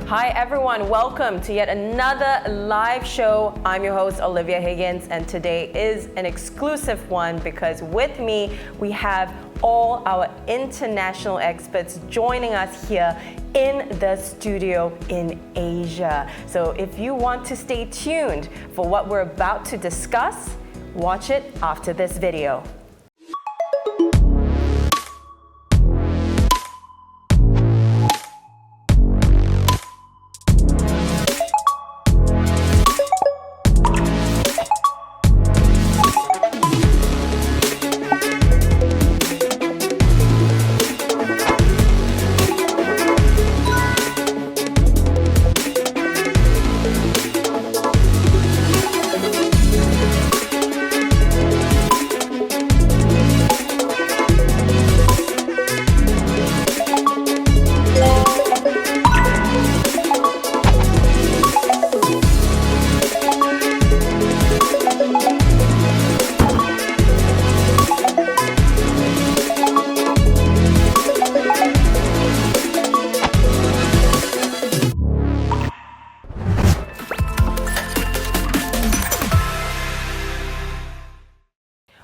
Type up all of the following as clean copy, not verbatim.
Hi everyone, welcome to yet another live show. I'm your host Olivia Higgins, and today is an exclusive one because with me we have all our international experts joining us here in the studio in Asia. So if you want to stay tuned for what we're about to discuss, watch it after this video.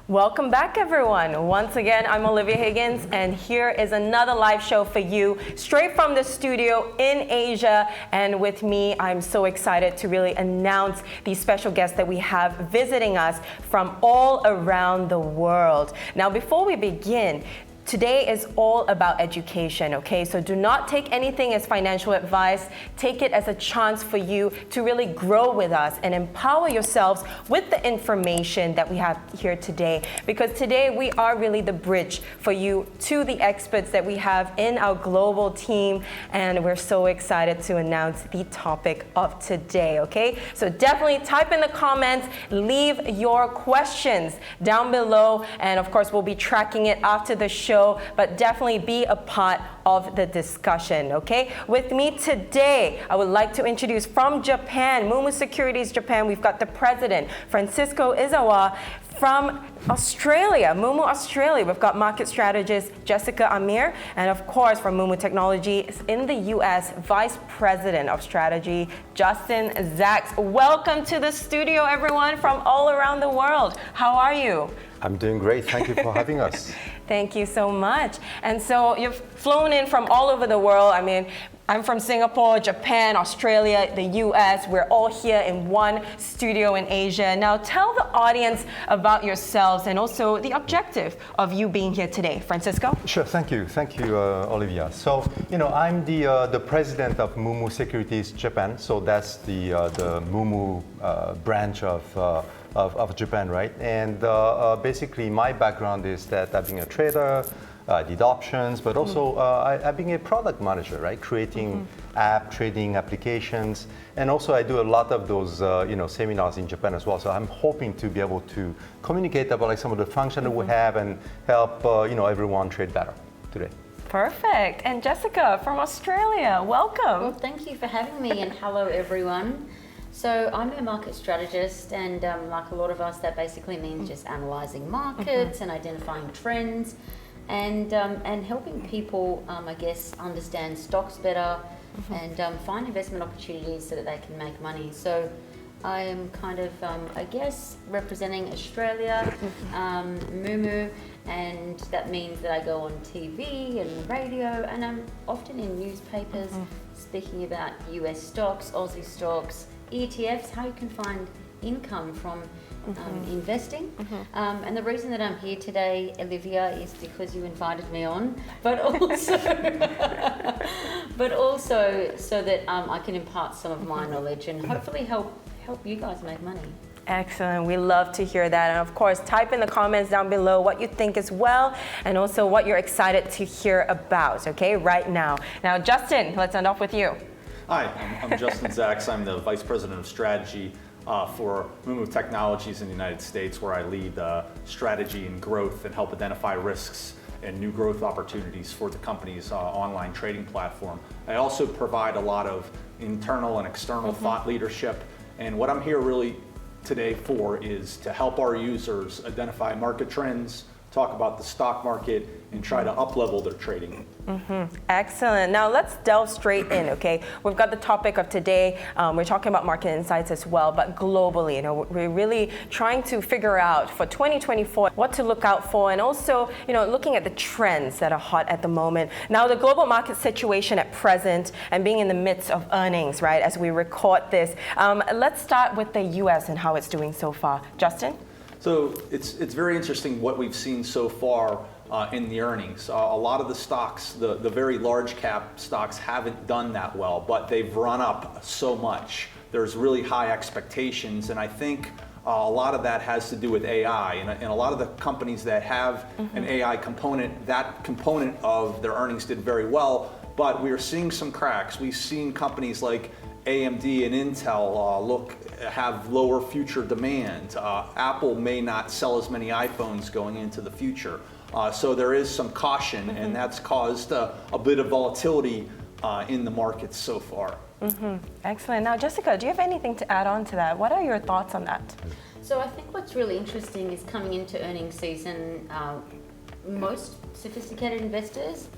Welcome back everyone. Once again, I'm Olivia Higgins and here is another live show for you straight from the studio in Asia. And with me, I'm so excited to really announce these special guests that we have visiting us from all around the world. Now, before we begin, today is all about education, okay? So do not take anything as financial advice. Take it as a chance for you to really grow with us and empower yourselves with the information that we have here today. Because today we are really the bridge for you to the experts that we have in our global team. And we're so excited to announce the topic of today, okay? So definitely type in the comments, leave your questions down below. And of course, we'll be tracking it after the show. But definitely be a part of the discussion, okay? With me today, I would like to introduce from Japan, Moomoo Securities Japan, we've got the president, Francisco Izawa. From Australia, Moomoo Australia, we've got market strategist Jessica Amir, and of course from Moomoo Technology in the US, Vice President of Strategy, Justin Zacks. Welcome to the studio, everyone from all around the world. How are you? I'm doing great. Thank you for having us. Thank you so much. And so you've flown in from all over the world. I mean, I'm from Singapore, Japan, Australia, the US. We're all here in one studio in Asia. Now tell the audience about yourselves and also the objective of you being here today. Francisco? Sure, thank you. Thank you, Olivia. So, I'm the president of Moomoo Securities Japan. So that's the Moomoo branch of Japan, right? And basically my background is that I've been a trader, did options, but also I've been a product manager, right? Creating app, trading applications. And also I do a lot of those, seminars in Japan as well. So I'm hoping to be able to communicate about like some of the functions that we have and help, everyone trade better today. Perfect. And Jessica from Australia, welcome. Well, thank you for having me and hello everyone. So I'm a market strategist, and like a lot of us, that basically means just analyzing markets and identifying trends and helping people, I guess, understand stocks better and find investment opportunities so that they can make money. So I am kind of, representing Australia, Moomoo, and that means that I go on TV and radio, and I'm often in newspapers speaking about US stocks, Aussie stocks, ETFs, how you can find income from investing. And the reason that I'm here today, Olivia, is because you invited me on, but also so that I can impart some of my knowledge and hopefully help you guys make money. Excellent. We love to hear that. And of course, type in the comments down below what you think as well, and also what you're excited to hear about, okay, right now. Now, Justin, let's end off with you. Hi, I'm Justin Zacks. I'm the Vice President of Strategy for Moomoo Technologies in the United States, where I lead strategy and growth and help identify risks and new growth opportunities for the company's online trading platform. I also provide a lot of internal and external thought leadership, and what I'm here really today for is to help our users identify market trends, talk about the stock market, and try to up-level their trading. Excellent. Now let's delve straight in, okay? We've got the topic of today. We're talking about market insights as well, but globally, we're really trying to figure out for 2024 what to look out for, and also, looking at the trends that are hot at the moment. Now, the global market situation at present and being in the midst of earnings, right, as we record this. Let's start with the U.S. and how it's doing so far. Justin? So it's very interesting what we've seen so far in the earnings. A lot of the stocks, the very large cap stocks, haven't done that well, but they've run up so much. There's really high expectations, and I think a lot of that has to do with AI. And a lot of the companies that have an AI component, that component of their earnings did very well, but we are seeing some cracks. We've seen companies like AMD and Intel have lower future demand. Apple may not sell as many iPhones going into the future. So there is some caution, and that's caused a bit of volatility in the markets so far. Excellent. Now, Jessica, do you have anything to add on to that? What are your thoughts on that? So I think what's really interesting is coming into earnings season, most sophisticated investors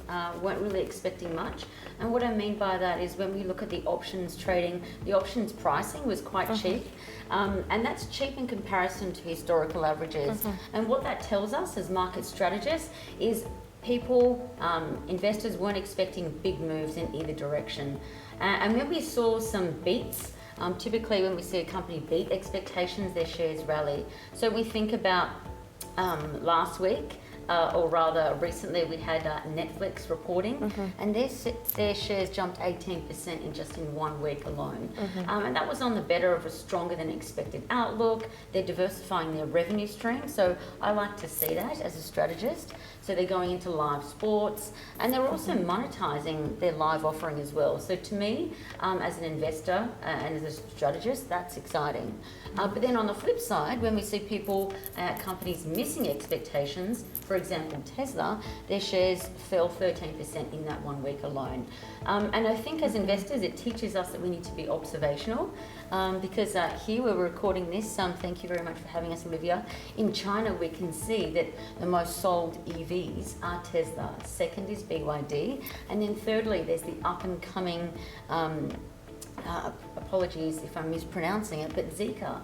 weren't really expecting much. And what I mean by that is when we look at the options trading, the options pricing was quite cheap. And that's cheap in comparison to historical averages. And what that tells us as market strategists is people, investors weren't expecting big moves in either direction. And when we saw some beats, typically when we see a company beat expectations, their shares rally. So we think about last week, or rather recently we had Netflix reporting, and their shares jumped 18% in just in 1 week alone. And that was on the better of a stronger than expected outlook. They're diversifying their revenue stream, so I like to see that as a strategist. So they're going into live sports, and they're also monetizing their live offering as well. So to me, as an investor and as a strategist, that's exciting. But then on the flip side, when we see people, companies missing expectations, for example, Tesla, their shares fell 13% in that 1 week alone. And I think as investors, it teaches us that we need to be observational, because here we're recording this. Thank you very much for having us, Olivia. In China, we can see that the most sold EVs are Tesla. Second is BYD. And then thirdly, there's the up and coming apologies if I'm mispronouncing it, but Zika.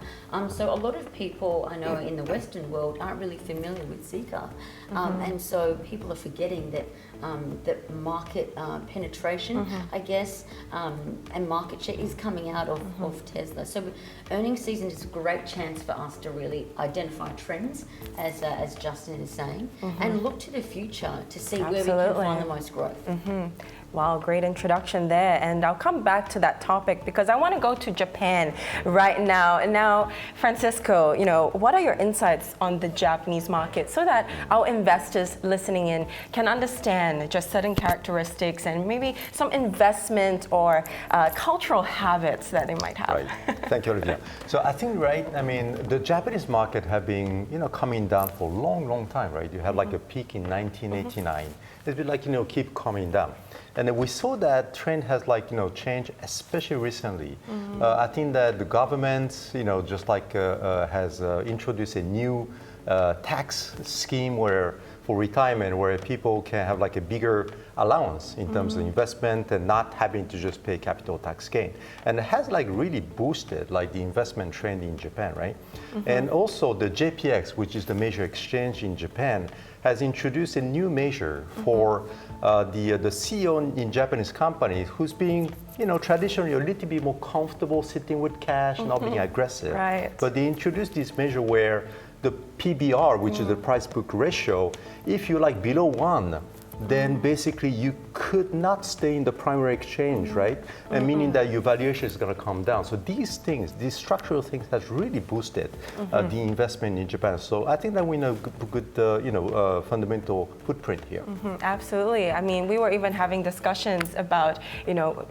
So a lot of people I know in the Western world aren't really familiar with Zika. And so people are forgetting that that market penetration, I guess, and market share is coming out of Tesla. So earnings season is a great chance for us to really identify trends, as Justin is saying, and look to the future to see where we can find the most growth. Wow, great introduction there. And I'll come back to that topic because I want to go to Japan right now. And now, Francisco, what are your insights on the Japanese market so that our investors listening in can understand just certain characteristics and maybe some investment or cultural habits that they might have? Right. Thank you, Olivia. So I think, the Japanese market have been, coming down for a long, long time, right? You had like a peak in 1989. It's been keep coming down. And then we saw that trend has changed, especially recently. I think that the government, has introduced a new tax scheme for retirement where people can have a bigger allowance in terms of investment and not having to just pay capital tax gain. And it has really boosted the investment trend in Japan, right? And also the JPX, which is the major exchange in Japan, has introduced a new measure for the CEO in Japanese companies who's being, traditionally a little bit more comfortable sitting with cash, not being aggressive. Right. But they introduced this measure where the PBR, which is the price book ratio, if you below 1, then basically you could not stay in the primary exchange, right? And meaning that your valuation is going to come down. So these things, structural things, has really boosted the investment in Japan. So I think that we know good fundamental footprint here. Absolutely. I mean, we were even having discussions about,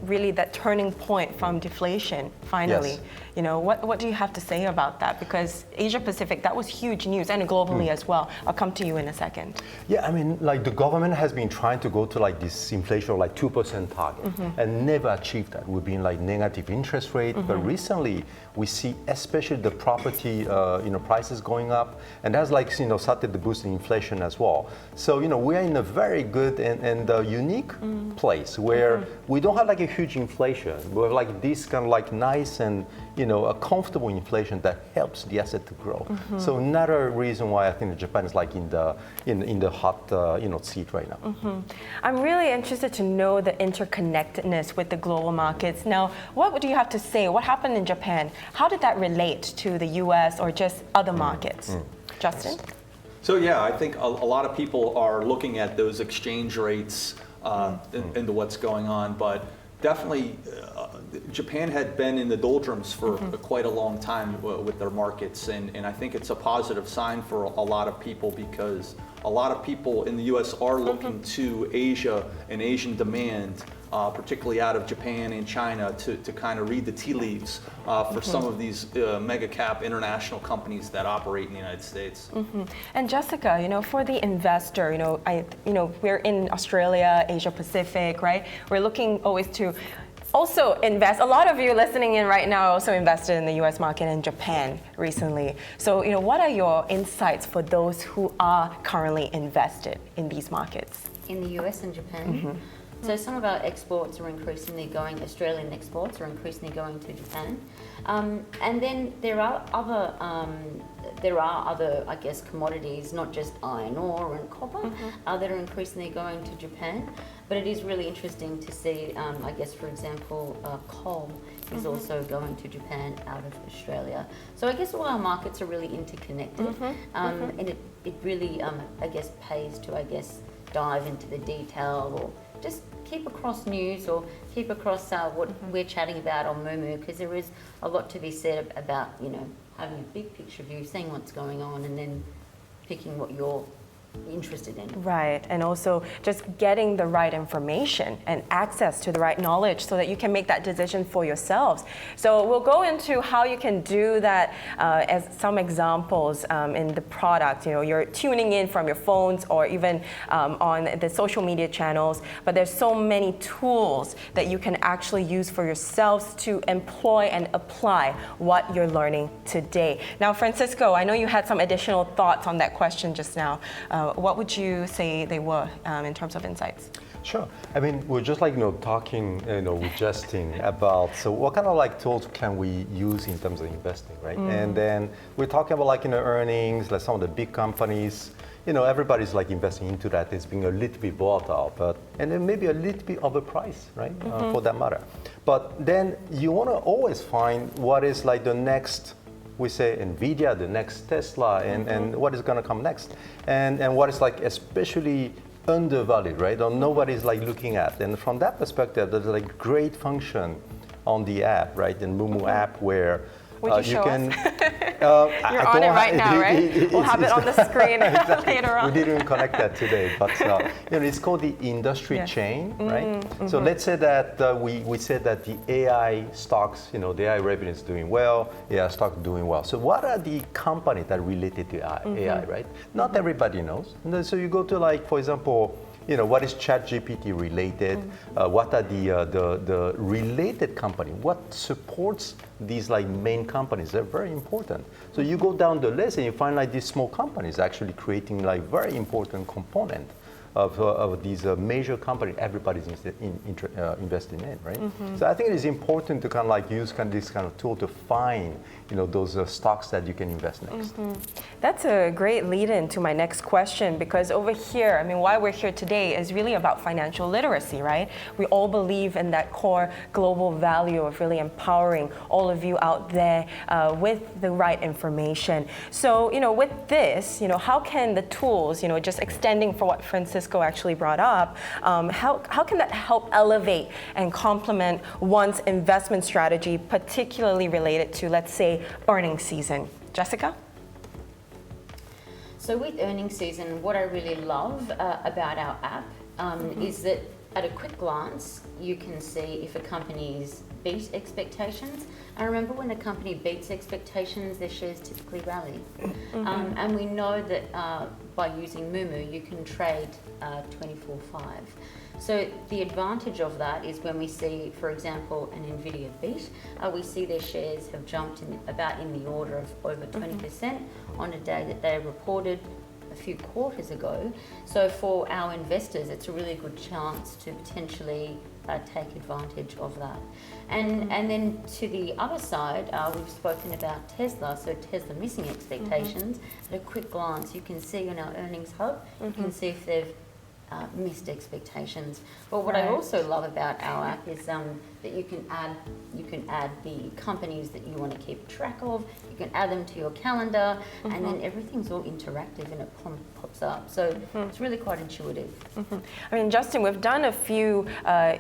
really that turning point from deflation, finally. Yes. What do you have to say about that? Because Asia Pacific, that was huge news, and globally as well. I'll come to you in a second. Yeah, the government has has been trying to go to like this inflation like 2% target and never achieved that. We've been like negative interest rate, but recently we see especially the property prices going up, and that's like started to boost inflation as well. So we are in a very good and unique place where we don't have like a huge inflation. We have like this kind of like nice and a comfortable inflation that helps the asset to grow. So another reason why I think that Japan is like in the hot seat right now. I'm really interested to know the interconnectedness with the global markets. Now, what do you have to say? What happened in Japan? How did that relate to the US or just other markets? Justin? So yeah, I think a lot of people are looking at those exchange rates into what's going on, but definitely Japan had been in the doldrums for quite a long time with their markets, and I think it's a positive sign for a lot of people, because a lot of people in the US are looking to Asia and Asian demand, particularly out of Japan and China, to kind of read the tea leaves for some of these mega cap international companies that operate in the United States. And Jessica, for the investor, we're in Australia, Asia Pacific, right? We're looking always to also invest. A lot of you listening in right now also invested in the US market and Japan recently. So, what are your insights for those who are currently invested in these markets? In the US and Japan? So some of our exports are increasingly going, Australian exports are increasingly going to Japan. And then there are other, I guess, commodities, not just iron ore and copper, that are increasingly going to Japan. But it is really interesting to see, I guess, for example, coal is also going to Japan out of Australia. So I guess all our markets are really interconnected. And it really, I guess, pays to, dive into the detail, or just keep across news, or keep across what we're chatting about on Moomoo, because there is a lot to be said about, having a big picture view, seeing what's going on, and then picking what you're interested in. Right, and also just getting the right information and access to the right knowledge so that you can make that decision for yourselves. So we'll go into how you can do that as some examples in the product. You're tuning in from your phones or even on the social media channels, but there's so many tools that you can actually use for yourselves to employ and apply what you're learning today. Now, Francisco, I know you had some additional thoughts on that question just now. What would you say they were in terms of insights? Sure. I mean, we're just like talking, with Justin about what kind of like tools can we use in terms of investing, right? And then we're talking about like earnings, like some of the big companies. Everybody's like investing into that. It's being a little bit volatile, and then maybe a little bit overpriced, right? For that matter. But then you want to always find what is like the next. We say NVIDIA, the next Tesla, and what is going to come next, and what is like especially undervalued, right? Or nobody's like looking at. And from that perspective, there's like great function on the app, right? The Moomoo app where you can. You're on it right now, right? We'll have it on the screen later on. We didn't connect that today, but it's called the industry chain, right? So let's say that we said that the AI stocks, the AI revenue is doing well, AI stocks doing well. So what are the companies that are related to AI, right? Not everybody knows. So you go to like, for example, what is ChatGPT related? What are the related company? What supports these like main companies? They're very important. So you go down the list and you find like these small companies actually creating like very important component of these major companies everybody's investing in, right? So I think it is important to kind of like use this kind of tool to find those stocks that you can invest next. That's a great lead-in to my next question, because over here, why we're here today is really about financial literacy, right? We all believe in that core global value of really empowering all of you out there with the right information. So, with this, how can the tools, just extending for what Francisco actually brought up, how can that help elevate and complement one's investment strategy, particularly related to, let's say, earnings season? Jessica? So with earnings season, what I really love about our app is that at a quick glance, you can see if a company's beat expectations. And remember, when a company beats expectations, their shares typically rally. And we know that by using Moomoo, you can trade 24/5. So the advantage of that is when we see, for example, an Nvidia beat, we see their shares have jumped in the order of over 20% on a day that they reported a few quarters ago. So for our investors, it's a really good chance to potentially take advantage of that. And then to the other side, we've spoken about Tesla. So Tesla missing expectations. At a quick glance, you can see in our earnings hub, you can see if they've missed expectations. But what I also love about our app is that you can add the companies that you want to keep track of. You can add them to your calendar, and then everything's all interactive and it pops up. So it's really quite intuitive. I mean, Justin, we've done a few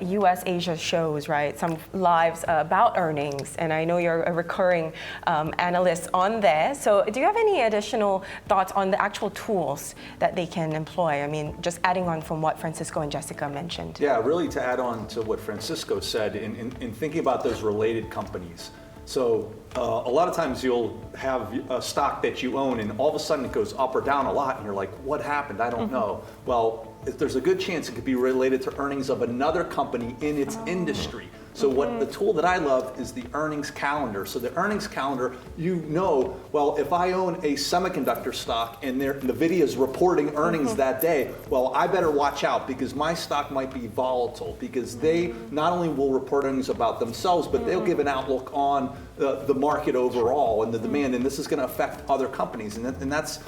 U.S. Asia shows, right? Some lives about earnings, and I know you're a recurring analyst on there. So do you have any additional thoughts on the actual tools that they can employ? I mean, just adding on from what Francisco and Jessica mentioned. Yeah, really to add on to what Francisco said, in thinking about those related companies. So a lot of times you'll have a stock that you own and all of a sudden it goes up or down a lot and you're like, what happened? I don't know. Well, there's a good chance it could be related to earnings of another company in its industry. So what the tool that I love is the earnings calendar. So the earnings calendar, you know, well, if I own a semiconductor stock and NVIDIA is reporting earnings that day, well, I better watch out because my stock might be volatile because they not only will report earnings about themselves, but they'll give an outlook on the market overall and the demand, and this is going to affect other companies. And that's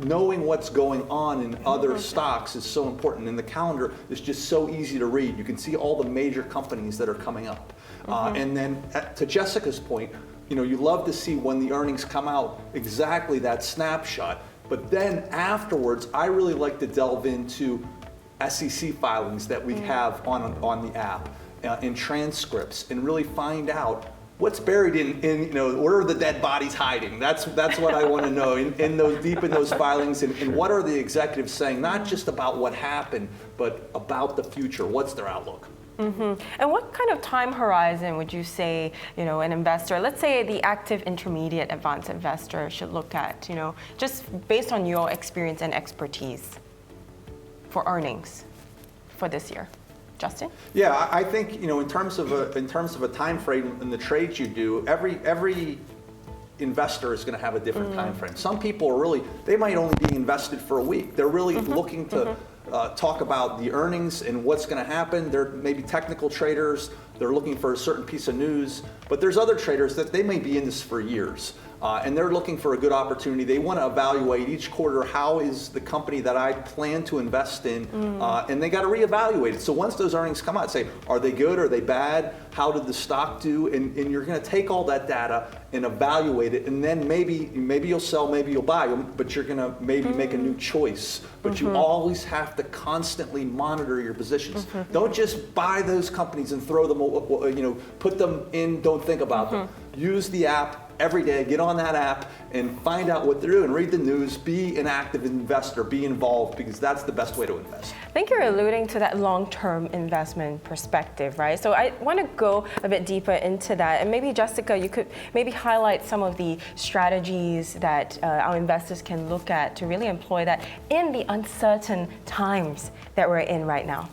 knowing what's going on in other stocks is so important. And the calendar is just so easy to read. You can see all the major companies that are coming up. And then to Jessica's point, you know, you love to see when the earnings come out, exactly that snapshot. But then afterwards, I really like to delve into SEC filings that we have on the app and transcripts and really find out what's buried in you know, where are the dead bodies hiding? That's what I want to know in those deep in those filings, and what are the executives saying, not just about what happened, but about the future. What's their outlook? And what kind of time horizon would you say, you know, an investor, let's say the active, intermediate, advanced investor should look at, you know, just based on your experience and expertise for earnings for this year? Justin? Yeah, I think, you know, in terms of a time frame in the trades you do, every investor is going to have a different time frame. Some people are really, they might only be invested for a week. They're really looking to talk about the earnings and what's going to happen. They're maybe technical traders. They're looking for a certain piece of news. But there's other traders that they may be in this for years. And they're looking for a good opportunity. They want to evaluate each quarter, how is the company that I plan to invest in, and they got to reevaluate it. So once those earnings come out, say, are they good, are they bad, how did the stock do, and you're going to take all that data and evaluate it, and then maybe you'll sell, maybe you'll buy them, but you're going to maybe make a new choice. But you always have to constantly monitor your positions. Don't just buy those companies and throw them, you know, put them in, don't think about them. Use the app every day, get on that app and find out what they're doing, read the news, be an active investor, be involved, because that's the best way to invest. I think you're alluding to that long-term investment perspective, right? So I want to go a bit deeper into that, and maybe Jessica, you could maybe highlight some of the strategies that our investors can look at to really employ that in the uncertain times that we're in right now.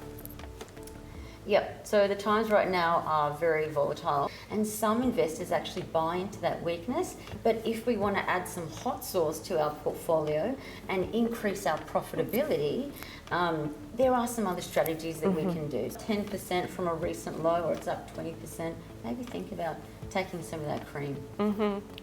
Yep, so the times right now are very volatile, and some investors actually buy into that weakness. But if we want to add some hot sauce to our portfolio and increase our profitability, there are some other strategies that we can do. 10% from a recent low, or it's up 20%, maybe think about taking some of that cream.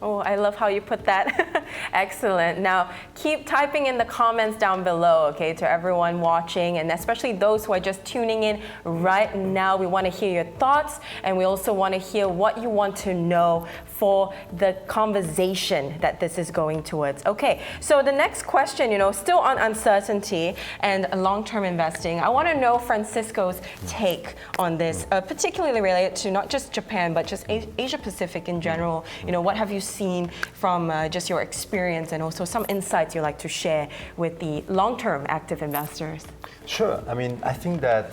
Oh, I love how you put that. Excellent. Now, keep typing in the comments down below, okay, to everyone watching, and especially those who are just tuning in right now. We want to hear your thoughts, and we also want to hear what you want to know for the conversation that this is going towards. Okay, so the next question, still on uncertainty and long-term investing, I want to know Francisco's take on this, particularly related to not just Japan, but just Asia Pacific in general. What have you seen from just your experience, and also some insights you'd like to share with the long-term active investors? Sure. I mean, I think that,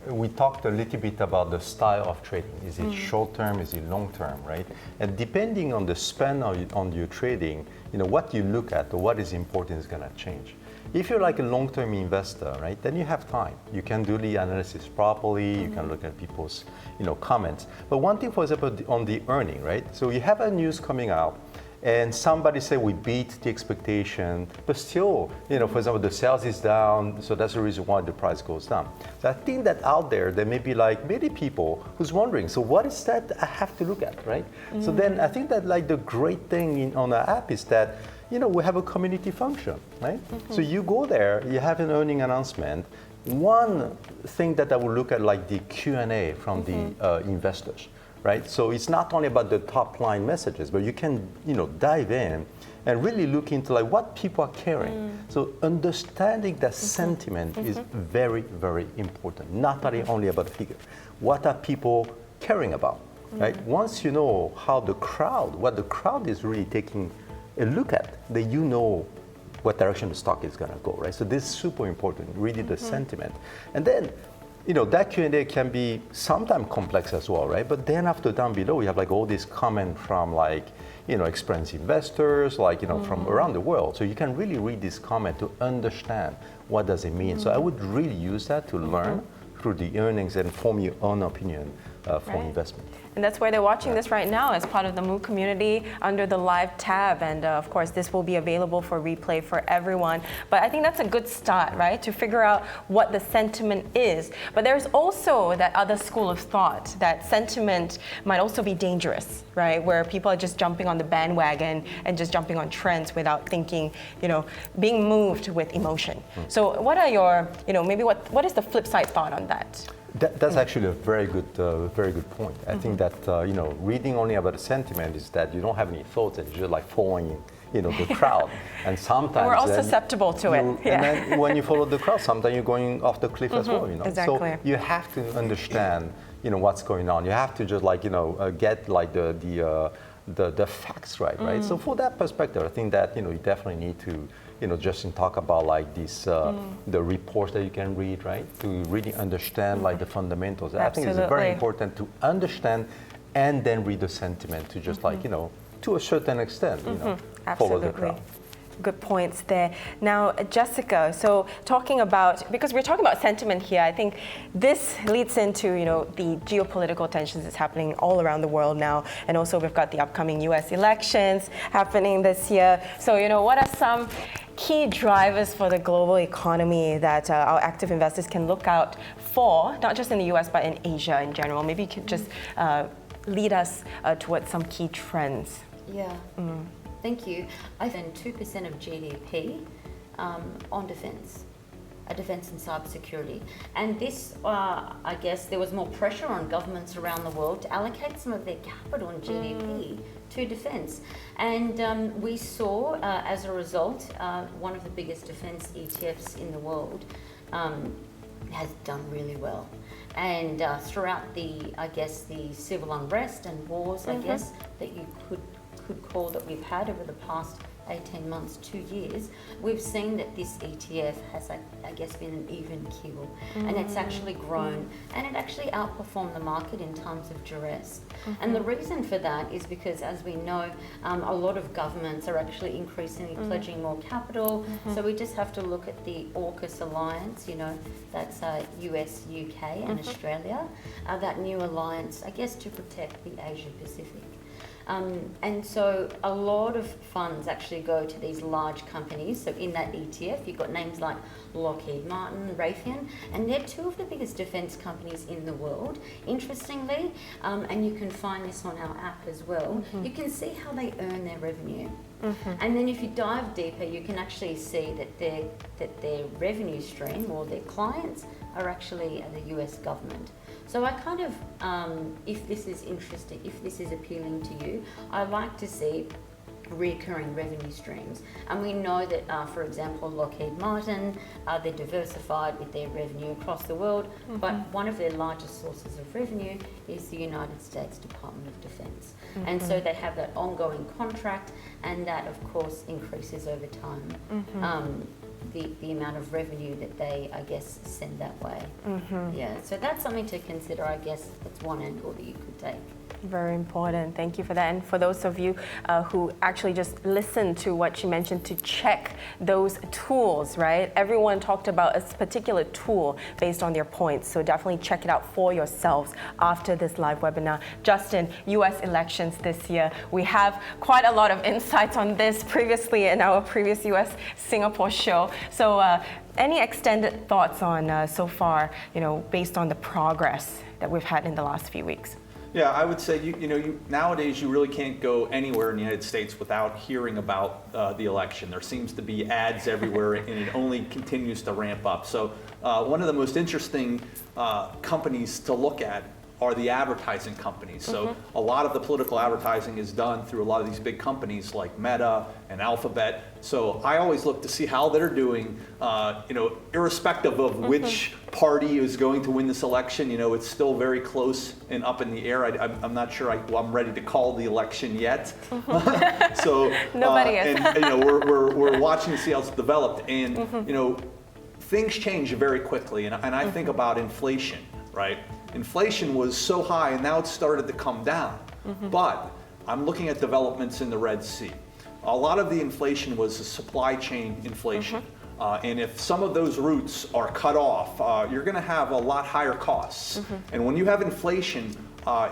we talked a little bit about the style of trading. Is it short term? Is it long term, right? And depending on the span on your trading, what you look at or what is important is going to change. If you're like a long-term investor, right, then you have time. You can do the analysis properly. You can look at people's, comments. But one thing, for example, on the earning, right? So you have a news coming out, and somebody say we beat the expectation, but still, for example, the sales is down, so that's the reason why the price goes down. So I think that out there may be like many people who's wondering, so what is that I have to look at, right? So then I think that like the great thing on our app is that, we have a community function, right? So you go there, you have an earning announcement. One thing that I will look at, like the Q&A from the investors. Right? So it's not only about the top line messages, but you can, dive in and really look into like what people are caring. So understanding that sentiment is very, very important. Not only about the figure. What are people caring about? Right? Once you know what the crowd is really taking a look at, then you know what direction the stock is going to go. Right? So this is super important. Really, the sentiment, and then. That Q&A can be sometimes complex as well, right? But then after down below, we have like all these comments from experienced investors, from around the world. So you can really read this comment to understand what does it mean. So I would really use that to learn through the earnings and form your own opinion for investment. And that's why they're watching this right now as part of the Moo community under the live tab. And of course, this will be available for replay for everyone. But I think that's a good start, right? To figure out what the sentiment is. But there's also that other school of thought that sentiment might also be dangerous, right? Where people are just jumping on the bandwagon and just jumping on trends without thinking, being moved with emotion. So what are your, maybe what is the flip side thought on that? That's actually a very good point. I think that reading only about the sentiment is that you don't have any thoughts and you're just like following the crowd. And sometimes we're all susceptible to it. And then when you follow the crowd, sometimes you're going off the cliff as well. Exactly. So you have to understand what's going on. You have to just get like the facts right? So for that perspective, I think that you definitely need to Justin talk about like this the reports that you can read, right? To really understand like the fundamentals. Absolutely. I think it's very important to understand and then read the sentiment to just to a certain extent, follow the crowd. Good points there. Now, Jessica, so because we're talking about sentiment here, I think this leads into, the geopolitical tensions that's happening all around the world now. And also we've got the upcoming US elections happening this year. So, what are some key drivers for the global economy that our active investors can look out for, not just in the US, but in Asia in general? Maybe you could just lead us towards some key trends. Yeah. Thank you. I think 2% of GDP on defence and cybersecurity. And this, I guess, there was more pressure on governments around the world to allocate some of their capital and GDP to defence. And we saw, as a result, one of the biggest defence ETFs in the world has done really well. And throughout the civil unrest and wars, that you could call that we've had over the past 18 months, 2 years, we've seen that this ETF has, been an even keel. And it's actually grown, and it actually outperformed the market in times of duress. And the reason for that is because, as we know, a lot of governments are actually increasingly pledging more capital. So we just have to look at the AUKUS alliance, that's US, UK and Australia, that new alliance, to protect the Asia Pacific. And so a lot of funds actually go to these large companies. So in that ETF, you've got names like Lockheed Martin, Raytheon, and they're two of the biggest defence companies in the world. Interestingly, and you can find this on our app as well, you can see how they earn their revenue. And then if you dive deeper, you can actually see that their revenue stream or their clients are actually the US government. So I kind of, if this is interesting, if this is appealing to you, I like to see recurring revenue streams. And we know that, for example, Lockheed Martin, they're diversified with their revenue across the world, but one of their largest sources of revenue is the United States Department of Defense. And so they have that ongoing contract, and that, of course, increases over time. The amount of revenue that they, I guess, send that way. Yeah, so that's something to consider, I guess. That's one angle that you could take. Very important. Thank you for that. And for those of you who actually just listened to what she mentioned, to check those tools, right? Everyone talked about a particular tool based on their points. So definitely check it out for yourselves after this live webinar. Justin, US elections this year. We have quite a lot of insights on this previously in our previous US Singapore show. So any extended thoughts on so far, based on the progress that we've had in the last few weeks? Yeah, I would say nowadays you really can't go anywhere in the United States without hearing about the election. There seems to be ads everywhere, and it only continues to ramp up. So one of the most interesting companies to look at are the advertising companies. So a lot of the political advertising is done through a lot of these big companies like Meta and Alphabet. So I always look to see how they're doing, irrespective of which party is going to win this election. It's still very close and up in the air. I'm not sure I'm ready to call the election yet. So nobody is. And we're watching to see how it's developed. And things change very quickly. And I think about inflation, right? Inflation was so high, and now it's started to come down. But I'm looking at developments in the Red Sea. A lot of the inflation was a supply chain inflation. And if some of those routes are cut off, you're going to have a lot higher costs. And when you have inflation,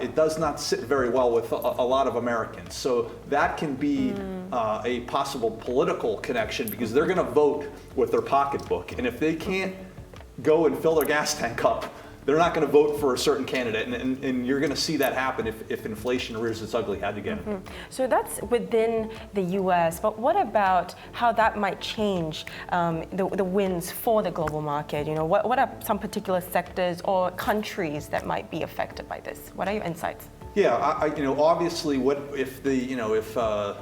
it does not sit very well with a lot of Americans. So that can be a possible political connection, because they're going to vote with their pocketbook. And if they can't go and fill their gas tank up, they're not going to vote for a certain candidate, and you're going to see that happen if inflation rears its ugly head again. So that's within the U.S., but what about how that might change the wins for the global market? What are some particular sectors or countries that might be affected by this? What are your insights? Yeah, obviously, what if the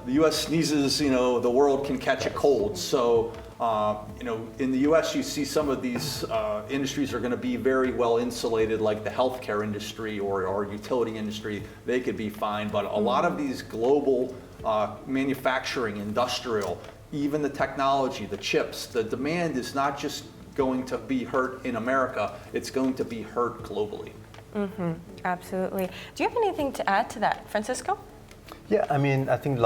U.S. sneezes, the world can catch a cold. So, in the U.S., you see some of these industries are going to be very well insulated, like the healthcare industry or utility industry. They could be fine, but a lot of these global manufacturing, industrial, even the technology, the chips, the demand is not just going to be hurt in America; it's going to be hurt globally. Absolutely. Do you have anything to add to that, Francisco? Yeah, I think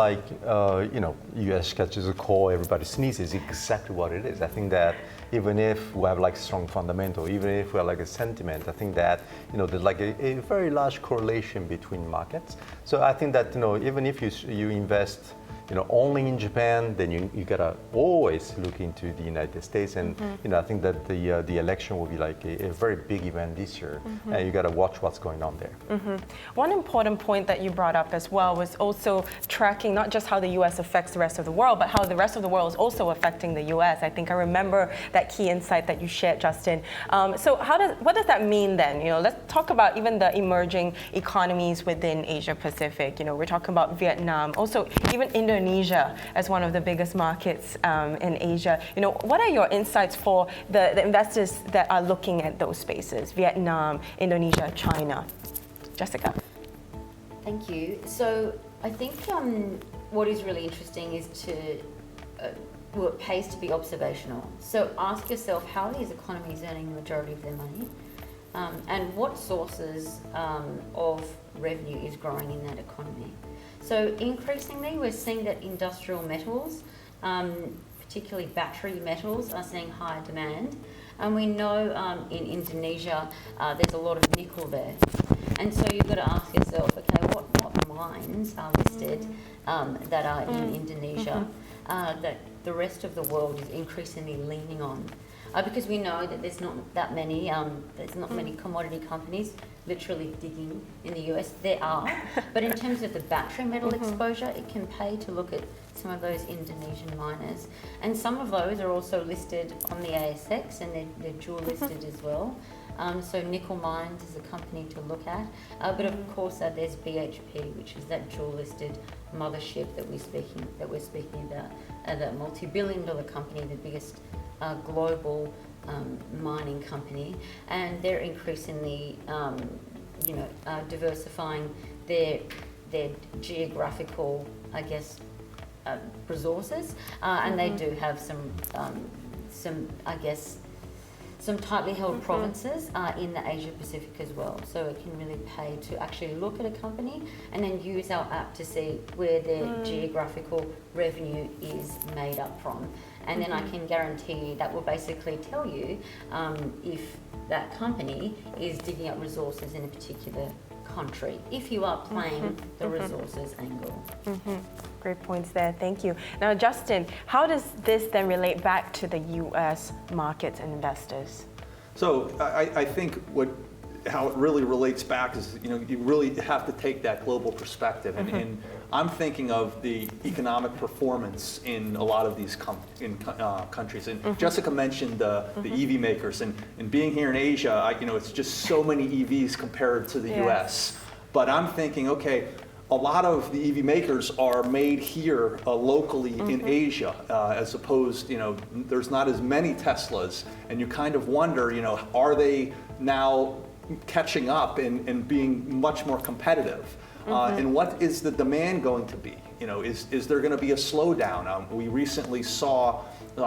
U.S. catches a cold, everybody sneezes, exactly what it is. I think that even if we have strong fundamental, even if we have a sentiment, I think that there's a very large correlation between markets. So I think that even if you invest only in Japan, then you gotta always look into the United States, and I think that the election will be a very big event this year, and you gotta watch what's going on there. One important point that you brought up as well was also tracking not just how the U.S. affects the rest of the world, but how the rest of the world is also affecting the U.S. I think I remember that key insight that you shared, Justin. So what does that mean then? Let's talk about even the emerging economies within Asia Pacific. We're talking about Vietnam, also even Indonesia as one of the biggest markets in Asia. What are your insights for the investors that are looking at those spaces? Vietnam, Indonesia, China. Jessica. Thank you. So I think what is really interesting is it pays to be observational. So ask yourself, how are these economies earning the majority of their money? And what sources of revenue is growing in that economy? So increasingly, we're seeing that industrial metals, particularly battery metals, are seeing higher demand. And we know in Indonesia, there's a lot of nickel there. And so you've got to ask yourself, okay, what mines are listed that are in Indonesia that the rest of the world is increasingly leaning on? because we know that there's not that many, many commodity companies literally digging in the US. There are, but in terms of the battery metal exposure, it can pay to look at some of those Indonesian miners. And some of those are also listed on the ASX, and they're dual listed as well. So Nickel Mines is a company to look at. But of course, there's BHP, which is that dual listed mothership that we're speaking about, the multi-billion-dollar company, the biggest global mining company, and they're increasingly, diversifying their geographical, I guess, resources, and they do have some tightly held provinces in the Asia Pacific as well. So it can really pay to actually look at a company and then use our app to see where their geographical revenue is made up from. And then I can guarantee you that will basically tell you if that company is digging up resources in a particular country, if you are playing the resources angle. Great points there, thank you. Now, Justin, how does this then relate back to the US markets and investors? So I think how it really relates back is, you really have to take that global perspective. And I'm thinking of the economic performance in a lot of these countries. And Jessica mentioned the EV makers. And being here in Asia, it's just so many EVs compared to the US. But I'm thinking, okay, a lot of the EV makers are made here locally in Asia, as opposed, there's not as many Teslas. And you kind of wonder, are they now catching up and being much more competitive? And what is the demand going to be? Is there going to be a slowdown? We recently saw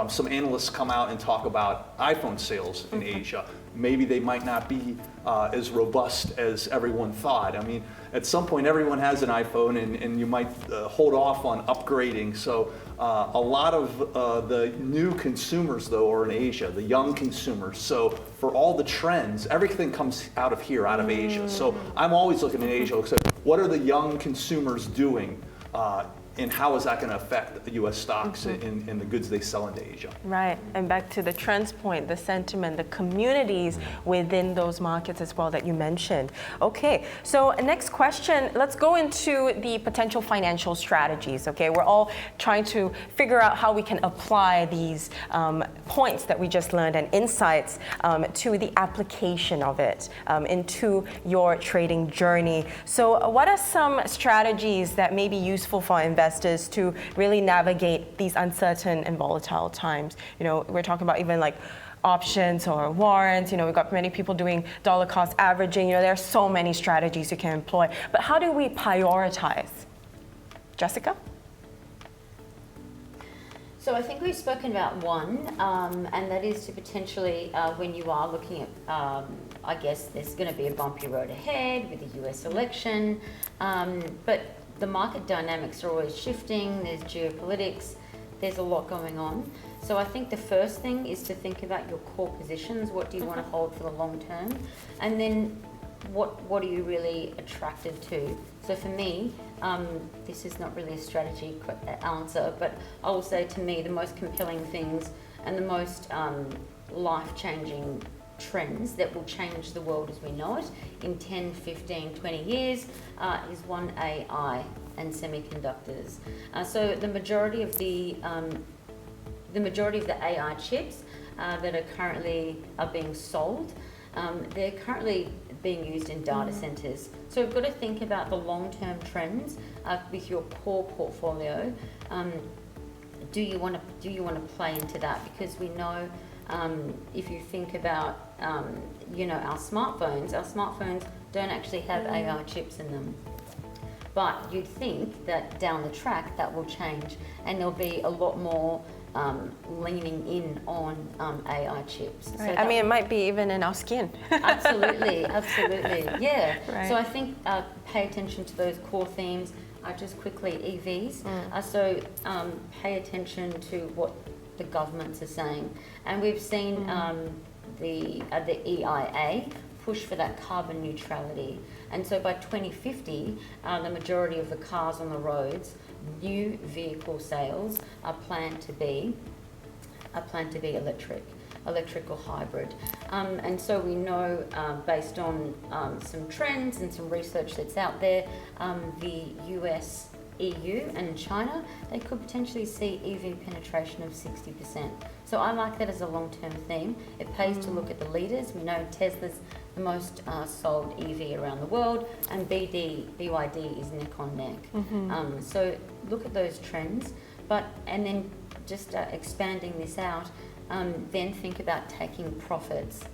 some analysts come out and talk about iPhone sales in Asia. Maybe they might not be as robust as everyone thought. I mean, at some point everyone has an iPhone, and you might hold off on upgrading. So a lot of the new consumers, though, are in Asia, the young consumers. So for all the trends, everything comes out of here, out of Asia. So I'm always looking at Asia, except what are the young consumers doing? And how is that going to affect the U.S. stocks and the goods they sell into Asia? Right, and back to the trends point, the sentiment, the communities within those markets as well that you mentioned. Okay, so next question, let's go into the potential financial strategies, okay? We're all trying to figure out how we can apply these points that we just learned and insights to the application of it into your trading journey. So what are some strategies that may be useful for investors to really navigate these uncertain and volatile times? We're talking about even like options or warrants. We've got many people doing dollar cost averaging. There are so many strategies you can employ. But how do we prioritize? Jessica? So I think we've spoken about one, and that is to potentially, when you are looking at, I guess there's going to be a bumpy road ahead with the US election, but the market dynamics are always shifting, there's geopolitics, there's a lot going on. So I think the first thing is to think about your core positions. What do you want to hold for the long term? And then what are you really attracted to? So for me, this is not really a strategy answer, but I will say to me the most compelling things and the most life-changing trends that will change the world as we know it in 10, 15, 20 years is one, AI and semiconductors. So the majority of the AI chips that are currently being sold, they're currently being used in data centers. So we've got to think about the long-term trends with your core portfolio. Do you want to play into that? Because we know if you think about our smartphones don't actually have AI chips in them. But you'd think that down the track that will change, and there'll be a lot more leaning in on AI chips. Right. So it might be even in our skin. Absolutely, yeah. Right. So I think pay attention to those core themes. Just quickly, EVs. So pay attention to what the governments are saying, and we've seen the EIA push for that carbon neutrality, and so by 2050 the majority of the cars on the roads, new vehicle sales are planned to be electric. electric or hybrid. And so we know, based on some trends and some research that's out there, the US, EU and China, they could potentially see EV penetration of 60%. So I like that as a long-term theme. It pays to look at the leaders. We know Tesla's the most sold EV around the world, and BYD is neck on neck. So look at those trends, and then just expanding this out, then think about taking profits.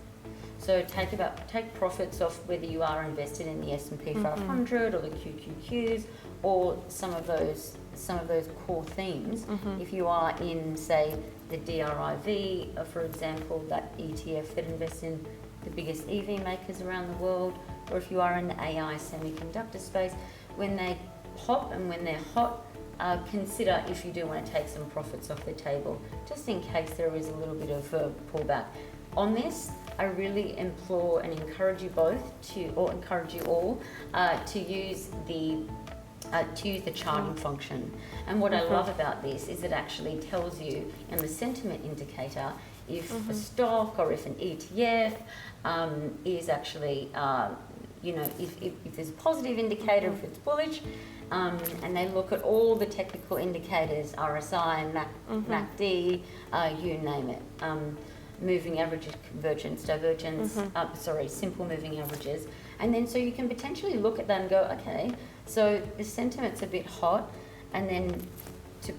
So take profits off whether you are invested in the S&P 500 or the QQQs or some of those core themes. If you are in, say, the DRIV, for example, that ETF that invests in the biggest EV makers around the world, or if you are in the AI semiconductor space, when they pop and when they're hot, consider if you do want to take some profits off the table, just in case there is a little bit of a pullback. On this, I really implore and encourage you both encourage you all to use the charting function. And what I love about this is it actually tells you in the sentiment indicator if a stock or if an ETF is actually, if there's a positive indicator, if it's bullish, and they look at all the technical indicators, RSI, MACD, you name it. Moving averages, convergence, divergence, simple moving averages. And then so you can potentially look at that and go, okay, so the sentiment's a bit hot, and then to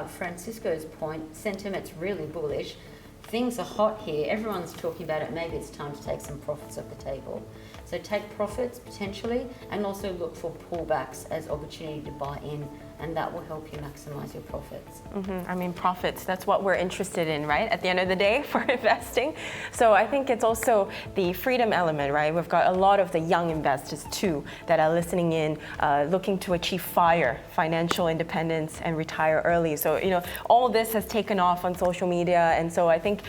Francisco's point, sentiment's really bullish. Things are hot here, everyone's talking about it, maybe it's time to take some profits off the table. So take profits potentially, and also look for pullbacks as opportunity to buy in, and that will help you maximize your profits. I mean, profits, that's what we're interested in, right? At the end of the day for investing. So I think it's also the freedom element, right? We've got a lot of the young investors too that are listening in, looking to achieve financial independence and retire early. So, all this has taken off on social media. And so I think,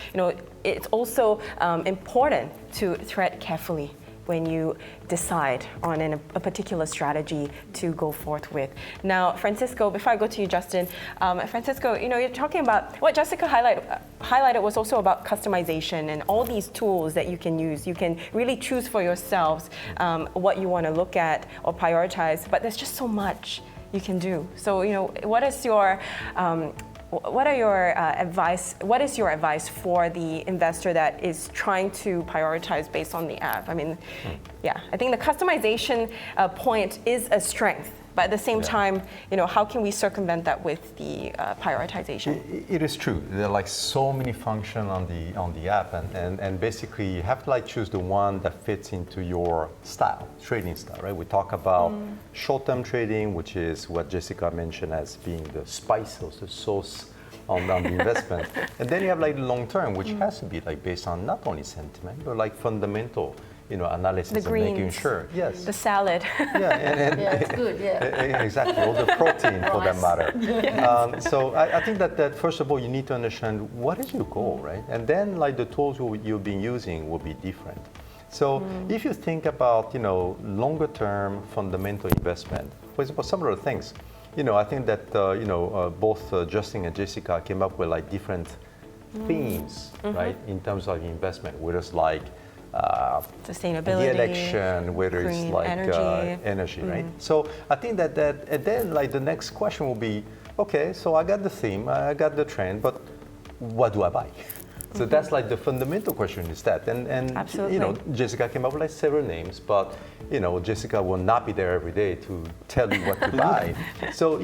it's also important to tread carefully when you decide on a particular strategy to go forth with. Now, Francisco, before I go to you, Justin, Francisco, you're talking about what Jessica highlighted was also about customization and all these tools that you can use. You can really choose for yourselves what you want to look at or prioritize, but there's just so much you can do. So, what is your advice for the investor that is trying to prioritize based on the app? I mean, I think the customization point is a strength, but at the same time, how can we circumvent that with the prioritization? It is true. There are like so many functions on the app, and basically you have to choose the one that fits into your style, trading style, right? We talk about short-term trading, which is what Jessica mentioned as being the spice or the sauce on the investment. And then you have the long-term, which has to be based on not only sentiment, but fundamental analysis and making sure. Yes. The salad. It's good, Exactly, all the protein for that matter. So I think that first of all, you need to understand what is your goal, right? And then the tools you've been using will be different. So if you think about, longer term fundamental investment, for example, some of the things, I think that, both Justin and Jessica came up with different themes, right, in terms of investment, whether it's sustainability, the election, whether it's energy, right? So I think that and then the next question will be, okay, so I got the theme, I got the trend, but what do I buy? So that's the fundamental question is that, and Jessica came up with several names, but Jessica will not be there every day to tell you what to buy. So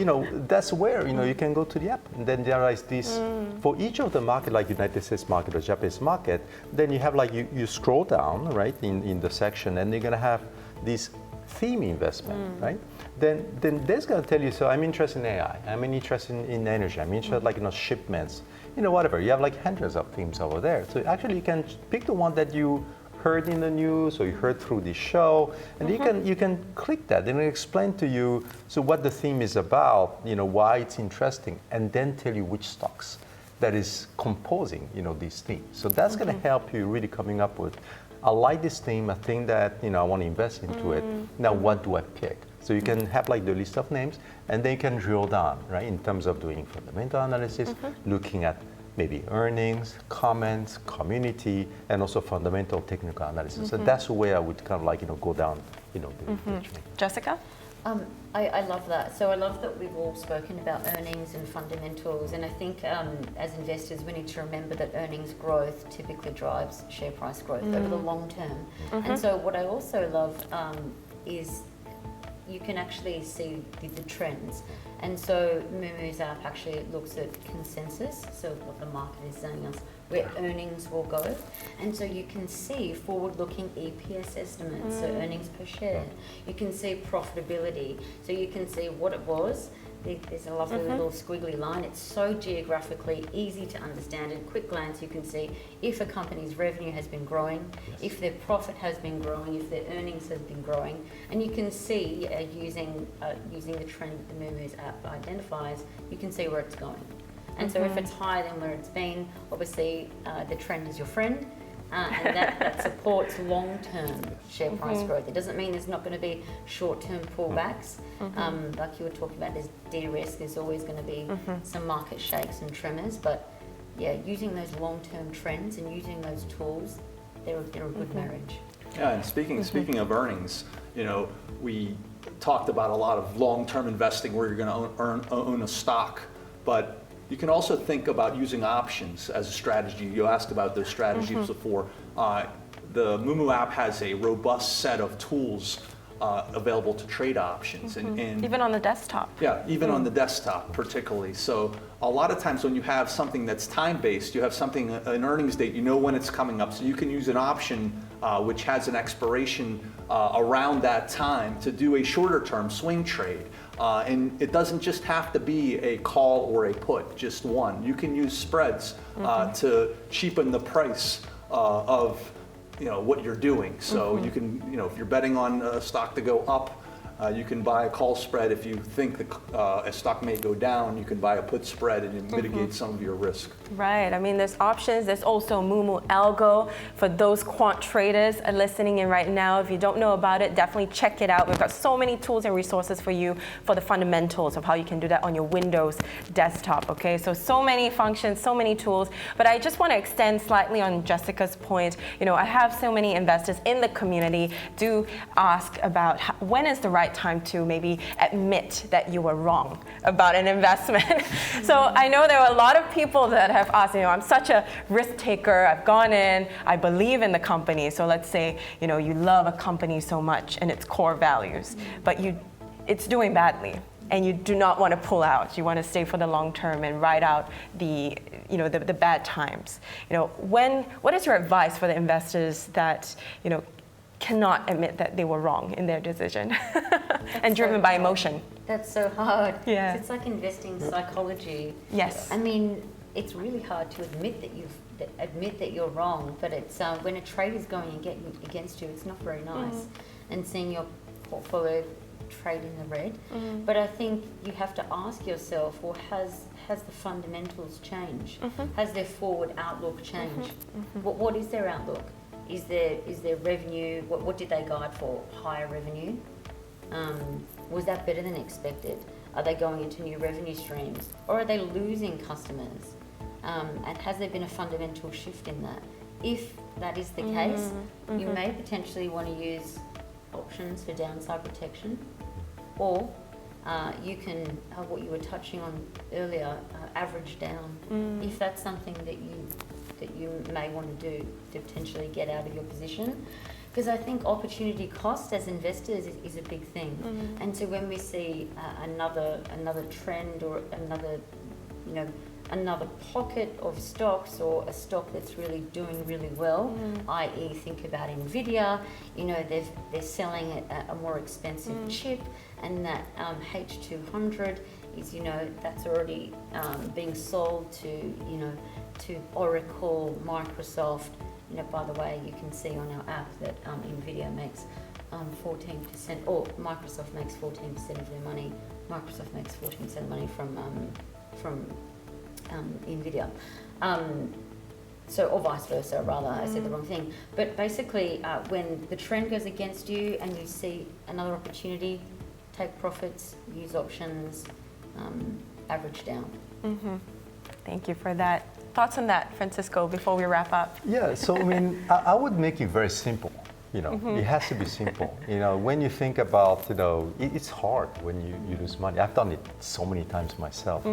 that's where you can go to the app, and then there is this for each of the market, like United States market or Japanese market. Then you have you scroll down right in the section, and you're gonna have this theme investment, right? Then that's gonna tell you. So I'm interested in AI. I'm interested in energy. I'm interested shipments. Whatever. You have hundreds of themes over there. So actually, you can pick the one that you heard in the news or you heard through the show, and you can click that, and it'll explain to you what the theme is about, why it's interesting, and then tell you which stocks that is composing, these themes. So that's going to help you really coming up with, I like this theme, I think that I want to invest into it. Now, what do I pick? So you can have the list of names, and then you can drill down, right, in terms of doing fundamental analysis, looking at maybe earnings, comments, community, and also fundamental technical analysis. So that's where I would kind of like, go down, the journey. Jessica? I love that. So I love that we've all spoken about earnings and fundamentals, and I think as investors we need to remember that earnings growth typically drives share price growth over the long term. And so what I also love is you can actually see the trends. And so Moomoo's app actually looks at consensus, so what the market is telling us, where earnings will go. And so you can see forward-looking EPS estimates, so earnings per share. You can see profitability, so you can see what it was. There's a lovely little squiggly line. It's so geographically easy to understand. At a quick glance, you can see if a company's revenue has been growing, if their profit has been growing, if their earnings has been growing, and you can see using the trend the Moomoo's app identifies, you can see where it's going. And so if it's higher than where it's been, obviously the trend is your friend. And that supports long-term share price growth. It doesn't mean there's not going to be short-term pullbacks. Like you were talking about, there's de-risk, there's always going to be some market shakes and tremors. But yeah, using those long-term trends and using those tools, they're a good marriage. Yeah, and speaking of earnings, we talked about a lot of long-term investing where you're going to own a stock, but you can also think about using options as a strategy. You asked about those strategies before. The Moomoo app has a robust set of tools available to trade options. And Even on the desktop. Yeah, even on the desktop particularly. So a lot of times when you have something that's time-based, you have something, an earnings date, you know when it's coming up. So you can use an option which has an expiration around that time to do a shorter-term swing trade. And it doesn't just have to be a call or a put, just one. You can use spreads to cheapen the price of what you're doing. So you can, if you're betting on a stock to go up, you can buy a call spread. If you think a stock may go down, you can buy a put spread and you mitigate some of your risk. Right. I mean, there's options. There's also Moomoo Algo for those quant traders listening in right now. If you don't know about it, definitely check it out. We've got so many tools and resources for you for the fundamentals of how you can do that on your Windows desktop. Okay. So many functions, so many tools. But I just want to extend slightly on Jessica's point. I have so many investors in the community do ask about when is the right time to maybe admit that you were wrong about an investment. So I know there are a lot of people that have asked, I'm such a risk taker, I've gone in, I believe in the company. So let's say, you love a company so much and its core values, but it's doing badly and you do not want to pull out. You want to stay for the long term and ride out the bad times. What is your advice for the investors that, cannot admit that they were wrong in their decision and driven by emotion? That's so hard. Yeah. It's like investing psychology. Yes. I mean, it's really hard to admit that you're wrong, but it's when a trade is going against you, it's not very nice. And seeing your portfolio trade in the red. But I think you have to ask yourself, well, has the fundamentals changed? Has their forward outlook changed? What is their outlook? Is their revenue, what did they guide for? Higher revenue? Was that better than expected? Are they going into new revenue streams? Or are they losing customers? And has there been a fundamental shift in that? If that is the case, you may potentially want to use options for downside protection, or you can, what you were touching on earlier, average down. If that's something that you may want to do to potentially get out of your position. Because I think opportunity cost as investors is a big thing. And so when we see another trend or another pocket of stocks or a stock that's really doing really well, i.e. think about Nvidia, they're selling a more expensive chip, and that H200 is, that's already being sold to Oracle, Microsoft. By the way, you can see on our app that Nvidia makes 14%, or Microsoft makes 14% of their money. Microsoft makes 14% of the money from Nvidia. Or vice versa, rather. I said the wrong thing. But basically, when the trend goes against you and you see another opportunity, take profits, use options, average down. Thank you for that. Thoughts on that, Francisco, before we wrap up? Yeah, so I mean, I would make it very simple. It has to be simple. When you think about, it's hard when you lose money. I've done it so many times myself.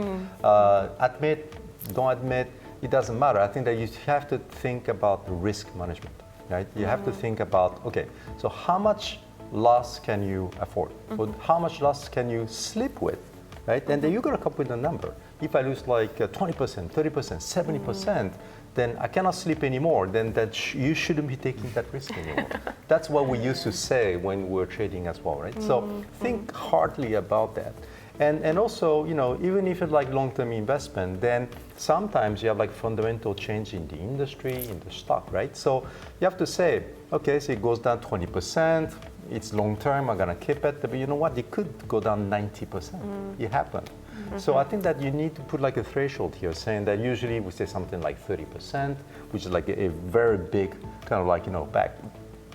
Admit, don't admit, it doesn't matter. I think that you have to think about the risk management, right? You have to think about, okay, so how much loss can you afford? So how much loss can you sleep with, right? And then you're gonna come up with a number. If I lose like 20%, 30%, 70%, then I cannot sleep anymore, then you shouldn't be taking that risk anymore. That's what we used to say when we were trading as well, right? So think hardly about that. And also, even if it's like long-term investment, then sometimes you have like fundamental change in the industry, in the stock, right? So you have to say, okay, so it goes down 20%, it's long-term, I'm gonna keep it, but you know what, it could go down 90%, it happened. So I think that you need to put like a threshold here, saying that usually we say something like 30%, which is like a very big kind of like, back.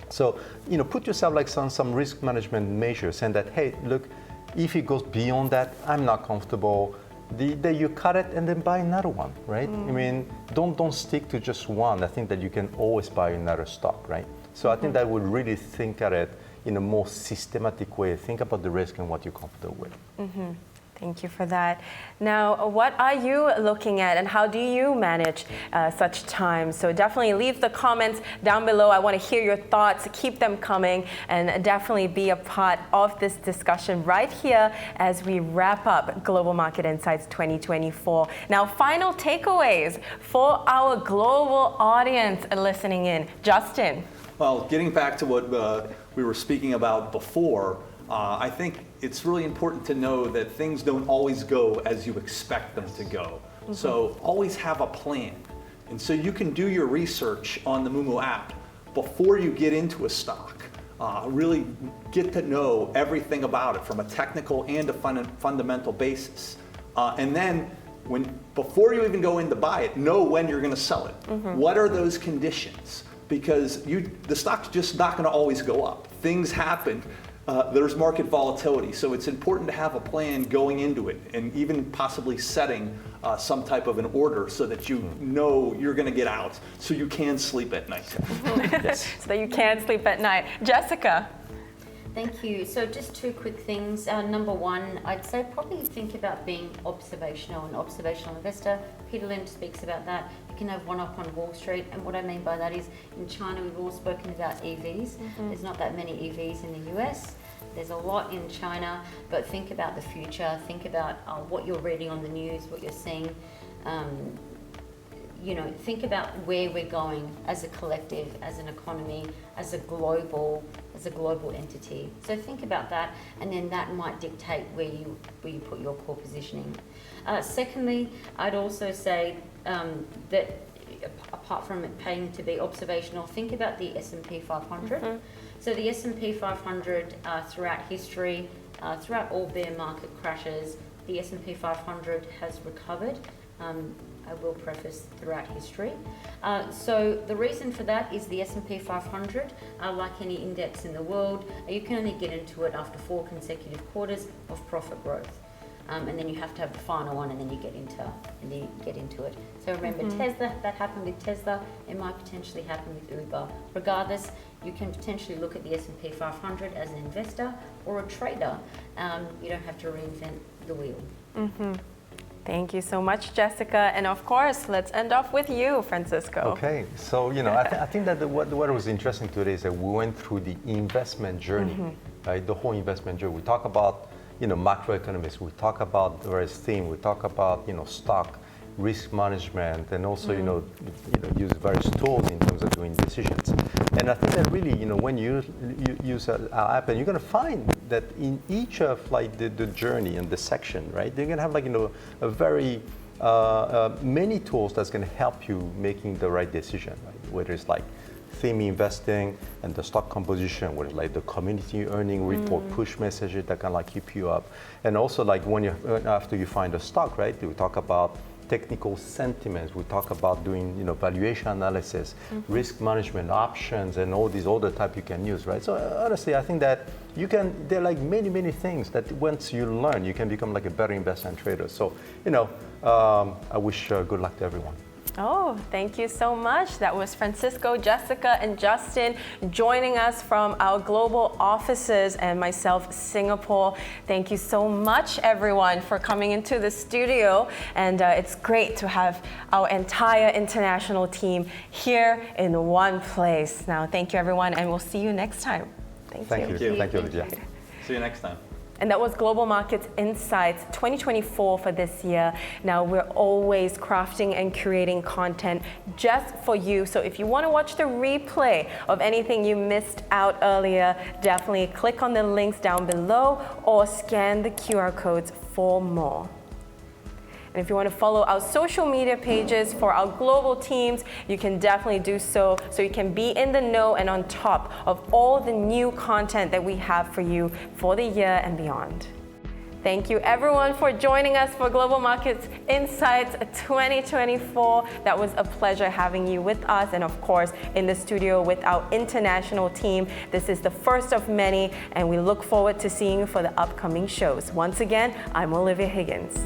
So, put yourself like some risk management measures, saying that, hey, look, if it goes beyond that, I'm not comfortable. Then you cut it and then buy another one, right? I mean, don't stick to just one. I think that you can always buy another stock, right? So I think that would really think at it in a more systematic way. Think about the risk and what you're comfortable with. Thank you for that. Now, what are you looking at and how do you manage such times? So definitely leave the comments down below. I want to hear your thoughts. Keep them coming and definitely be a part of this discussion right here as we wrap up Global Market Insights 2024. Now, final takeaways for our global audience listening in. Justin. Well, getting back to what we were speaking about before, I think it's really important to know that things don't always go as you expect them to go. So always have a plan. And so you can do your research on the Moomoo app before you get into a stock. Really get to know everything about it from a technical and a fundamental basis. And then before you even go in to buy it, know when you're gonna sell it. What are those conditions? Because the stock's just not gonna always go up. Things happen. There's market volatility, so it's important to have a plan going into it and even possibly setting some type of an order so that you know you're going to get out so you can sleep at night. Yes. So that you can sleep at night. Jessica. Thank you. So just two quick things. Number one, I'd say probably think about being observational, an observational investor. Peter Lynch speaks about that. You can have one up on Wall Street. And what I mean by that is in China, we've all spoken about EVs. There's not that many EVs in the US. There's a lot in China, but think about the future. Think about what you're reading on the news, what you're seeing. Think about where we're going as a collective, as an economy, as a global entity. So think about that, and then that might dictate where you put your core positioning. Secondly, I'd also say that apart from it paying to be observational, think about the S&P 500. So the S&P 500 throughout history, throughout all bear market crashes, the S&P 500 has recovered. I will preface throughout history. So the reason for that is the S&P 500, like any index in the world, you can only get into it after 4 consecutive quarters of profit growth. And then you have to have the final one, and then you get into it. So remember, Tesla, that happened with Tesla. It might potentially happen with Uber. Regardless, you can potentially look at the S&P 500 as an investor or a trader. You don't have to reinvent the wheel. Thank you so much, Jessica. And of course, let's end off with you, Francisco. Okay, so I think that what was interesting today is that we went through the investment journey, right? The whole investment journey. We talk about macroeconomics. We talk about various themes. We talk about stock risk management, and also use various tools in terms of doing decisions. And I think that really when you use our app, and you're going to find that in each of like the journey and the section, right, they're going to have like a very many tools that's going to help you making the right decision, right? Whether it's like theme investing and the stock composition, whether it's like the community earning report, push messages that can like keep you up, and also like after you find a stock, right, we talk about technical sentiments, we talk about doing valuation analysis, risk management options, and all these other type you can use, right? So honestly, I think that there are like many things that once you learn, you can become like a better investor and trader. So I wish good luck to everyone. Oh, thank you so much. That was Francisco, Jessica, and Justin joining us from our global offices and myself, Singapore. Thank you so much, everyone, for coming into the studio. And it's great to have our entire international team here in one place. Now, thank you, everyone, and we'll see you next time. Thank you. Thank you, Olivia. See you next time. And that was Global Markets Insights 2024 for this year. Now, we're always crafting and creating content just for you. So if you want to watch the replay of anything you missed out earlier, definitely click on the links down below or scan the QR codes for more. And if you want to follow our social media pages for our global teams, you can definitely do so you can be in the know and on top of all the new content that we have for you for the year and beyond. Thank you everyone for joining us for Global Markets Insights 2024. That was a pleasure having you with us and of course in the studio with our international team. This is the first of many and we look forward to seeing you for the upcoming shows. Once again, I'm Olivia Higgins.